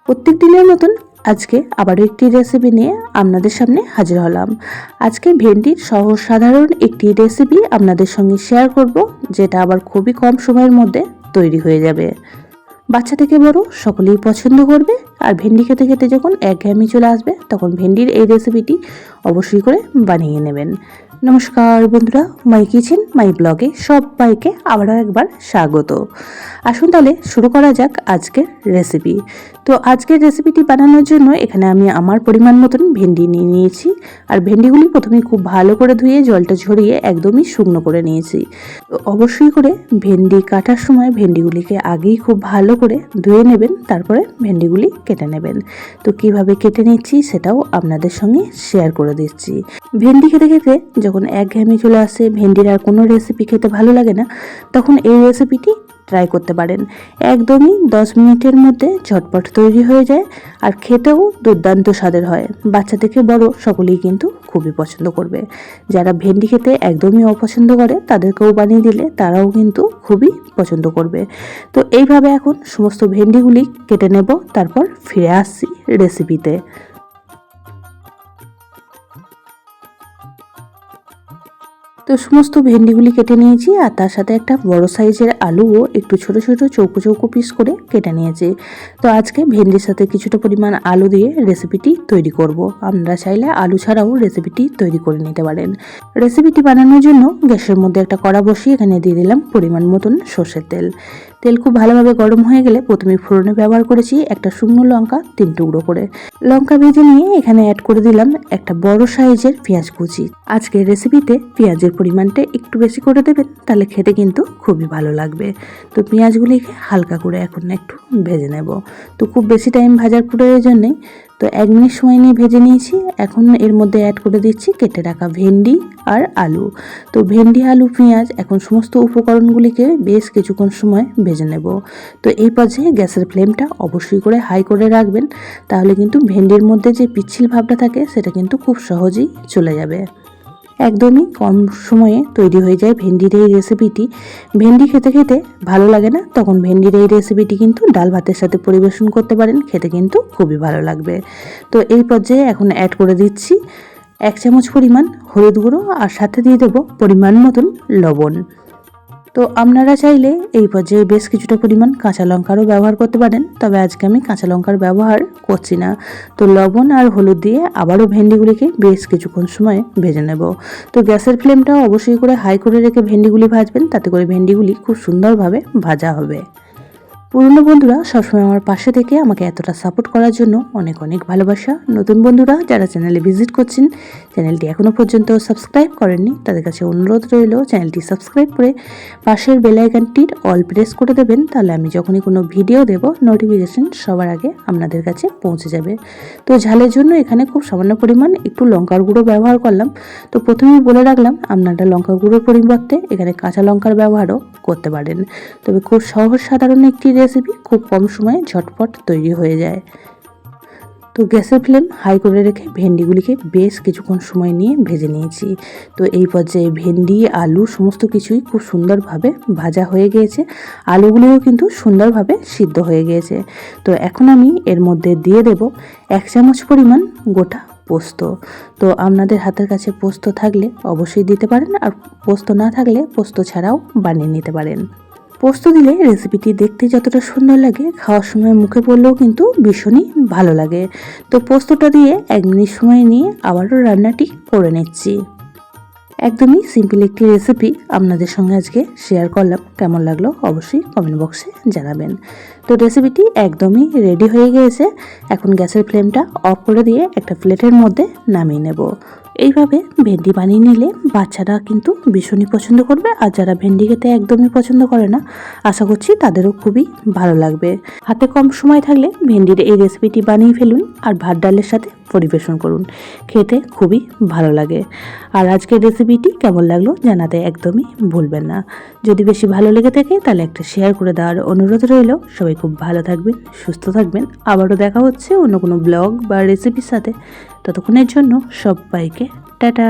প্রত্যেক দিনের মতন আজকে আবারও একটি রেসিপি নিয়ে আপনাদের সামনে হাজির হলাম। আজকে ভেন্ডির সহজ সাধারণ একটি রেসিপি আপনাদের সঙ্গে শেয়ার করব, যেটা আবার খুবই কম সময়ের মধ্যে তৈরি হয়ে যাবে। বাচ্চা থেকে বড় সকলেই পছন্দ করবে। আর ভেন্ডি খেতে খেতে যখন একঘেয়েমি চলে আসবে, তখন ভেন্ডির এই রেসিপিটি অবশ্যই করে বানিয়ে নেবেন। নমস্কার বন্ধুরা, মাই কিচেন মাই ব্লগে সবাইকে আবারও একবার স্বাগত। আসুন তাহলে শুরু করা যাক আজকের রেসিপি। তো আজকের রেসিপিটি বানানোর জন্য এখানে আমি আমার পরিমাণ মতন ভেন্ডি নিয়ে নিয়েছি। আর ভেন্ডিগুলি প্রথমে খুব ভালো করে ধুয়ে জলটা ঝরিয়ে একদমই শুকনো করে নিয়েছি। তো অবশ্যই করে ভেন্ডি কাটার সময় ভেন্ডিগুলিকে আগেই খুব ভালো করে ধুয়ে নেবেন, তারপরে ভেন্ডিগুলি কেটে নেবেন। তো কিভাবে কেটে নিচ্ছি সেটাও আপনাদের সঙ্গে শেয়ার করে দিচ্ছি। ভেন্ডি খেতে খেতে যখন একঘেয়েমি চলে আসে, ভেন্ডির আর কোনো রেসিপি খেতে ভালো লাগে না, তখন এই রেসিপিটি ট্রাই করতে পারেন। একদমই 10 মিনিটের মধ্যে ঝটপট তৈরি হয়ে যায় আর খেতেও দুর্দান্ত স্বাদের হয়। বাচ্চা থেকে বড় সকলেই কিন্তু খুবই পছন্দ করবে। যারা ভেন্ডি খেতে একদমই অপছন্দ করে তাদেরকেও বানিয়ে দিলে তারাও কিন্তু খুবই পছন্দ করবে। তো এইভাবে এখন সমস্ত ভেন্ডিগুলি কেটে নেব, তারপর ফিরে আসছি রেসিপিতে। তো সমস্ত ভেন্ডিগুলি কেটে নিয়েছি, আর তার সাথে একটা বড় সাইজের আলুও একটু ছোট ছোট চৌকো চৌকো পিস করে কেটে নিয়েছি। তো আজকে ভেন্ডির সাথে কিছুটা পরিমাণ আলু দিয়ে রেসিপিটি তৈরি করব। আপনারা চাইলে আলু ছাড়াও রেসিপিটি তৈরি করে নিতে পারেন। রেসিপিটি বানানোর জন্য গ্যাসের মধ্যে একটা কড়া বসিয়ে এখানে দিয়ে দিলাম পরিমাণ মতন সর্ষের তেল। তেল খুব ভালোভাবে গরম হয়ে গেলে প্রথমে ফোড়নে ব্যবহার করেছি একটা শুকনো লঙ্কা 3 টুকরো করে। লঙ্কা ভেজে নিয়ে এখানে অ্যাড করে দিলাম একটা বড় সাইজের পেঁয়াজ কুচি। আজকের রেসিপিতে পেঁয়াজের পরিমাণটা একটু বেশি করে দেবেন, তাহলে খেতে কিন্তু খুবই ভালো লাগবে। তো পেঁয়াজগুলিকে হালকা করে এখন একটু ভেজে নেব। তো খুব বেশি টাইম ভাজার প্রয়োজন নেই। তো 1 মিনিট সময় নিয়ে ভেজে নিয়েছি। এখন এর মধ্যে অ্যাড করে দিচ্ছি কেটে রাখা ভেন্ডি আর আলু। তো ভেন্ডি, আলু, পেঁয়াজ এখন সমস্ত উপকরণগুলিকে বেশ কিছুক্ষণ সময় ভেজে নেব। তো এই পর্যায়ে গ্যাসের ফ্লেমটা অবশ্যই করে হাই করে রাখবেন, তাহলে কিন্তু ভেন্ডির মধ্যে যে পিচ্ছিল ভাবটা থাকে সেটা কিন্তু খুব সহজেই চলে যাবে। একদমই কম সময়ে তৈরি হয়ে যায় ভেন্ডির এই রেসিপিটি। ভেন্ডি খেতে খেতে ভালো লাগে না, তখন ভেন্ডির এই রেসিপিটি কিন্তু ডাল ভাতের সাথে পরিবেশন করতে পারেন, খেতে কিন্তু খুবই ভালো লাগবে। তো এই পর্যায়ে এখন অ্যাড করে দিচ্ছি 1 চামচ পরিমাণ হলুদ গুঁড়ো, আর সাথে দিয়ে দেবো পরিমাণ মতন লবণ। তো আপনারা চাইলে এই পর্যায়ে বেশ কিছুটা পরিমাণ কাঁচা লঙ্কারও ব্যবহার করতে পারেন, তবে আজকে আমি কাঁচা লঙ্কার ব্যবহার করছি না। তো লবণ আর হলুদ দিয়ে আবারও ভেন্ডিগুলিকে বেশ কিছুক্ষণ সময় ভেজে নেব। তো গ্যাসের ফ্লেমটাও অবশ্যই করে হাই করে রেখে ভেন্ডিগুলি ভাজবেন, তাতে করে ভেন্ডিগুলি খুব সুন্দরভাবে ভাজা হবে। পুরনো বন্ধুরা সবসময় আমার পাশে থেকে আমাকে এতটা সাপোর্ট করার জন্য অনেক অনেক ভালোবাসা। নতুন বন্ধুরা যারা চ্যানেলে ভিজিট করছেন, চ্যানেলটি এখনও পর্যন্ত সাবস্ক্রাইব করেননি, তাদের কাছে অনুরোধ রইল চ্যানেলটি সাবস্ক্রাইব করে পাশের বেল আইকনটির অল প্রেস করে দেবেন, তাহলে আমি যখনই কোনো ভিডিও দেব নোটিফিকেশন সবার আগে আপনাদের কাছে পৌঁছে যাবে। তো ঝালের জন্য এখানে খুব সামান্য পরিমাণ একটু লঙ্কার গুঁড়ো ব্যবহার করলাম। তো প্রথমেই বলে রাখলাম, আপনারা লঙ্কা গুঁড়োর পরিবর্তে এখানে কাঁচা লঙ্কার ব্যবহারও করতে পারেন। তবে খুব সহজ সাধারণ একটি রেসিপি, খুব কম সময়ে ঝটপট তৈরি হয়ে যায়। তো গ্যাসের ফ্লেম হাই করে রেখে ভেন্ডিগুলিকে বেশ কিছুক্ষণ সময় নিয়ে ভেজে নিয়েছি। তো এই পর্যায়ে ভেন্ডি, আলু সমস্ত কিছুই খুব সুন্দরভাবে ভাজা হয়ে গিয়েছে। আলুগুলিও কিন্তু সুন্দরভাবে সিদ্ধ হয়ে গিয়েছে। তো এখন আমি এর মধ্যে দিয়ে দেব 1 চামচ পরিমাণ গোটা পোস্ত। তো আপনাদের হাতের কাছে পোস্ত থাকলে অবশ্যই দিতে পারেন, আর পোস্ত না থাকলে পোস্ত ছাড়াও বানিয়ে নিতে পারেন। পোস্ত দিলে রেসিপিটি দেখতে যতটা সুন্দর লাগে, খাওয়ার সময় মুখে পড়লেও কিন্তু ভীষণই ভালো লাগে। তো পোস্তটা দিয়ে 1 মিনিট সময় নিয়ে আবারও রান্নাটি করে নিচ্ছি। একদমই সিম্পল একটি রেসিপি আপনাদের সঙ্গে আজকে শেয়ার করলাম। কেমন লাগলো অবশ্যই কমেন্ট বক্সে জানাবেন। তো রেসিপিটি একদমই রেডি হয়ে গিয়েছে। এখন গ্যাসের ফ্লেমটা অফ করে দিয়ে একটা প্লেটের মধ্যে নামিয়ে নেব। এইভাবে ভেন্ডি বানিয়ে নিলে বাচ্চারা কিন্তু ভীষণই পছন্দ করবে, আর যারা ভেন্ডি খেতে একদমই পছন্দ করে না, আশা করছি তাদেরও খুবই ভালো লাগবে। হাতে কম সময় থাকলে ভেন্ডির এই রেসিপিটি বানিয়ে ফেলুন আর ভাত ডালের সাথে পরিবেশন করুন, খেতে খুবই ভালো লাগে। আর আজকের রেসিপিটি কেমন লাগলো জানাতে একদমই ভুলবেন না। যদি বেশি ভালো লেগে থাকে তাহলে একটা শেয়ার করে দেওয়ার অনুরোধ রইল। সবাই খুব ভালো থাকবেন, সুস্থ থাকবেন। আবারও দেখা হচ্ছে অন্য কোনো ব্লগ বা রেসিপির সাথে। ততক্ষণের জন্য সবাইকে টাটা।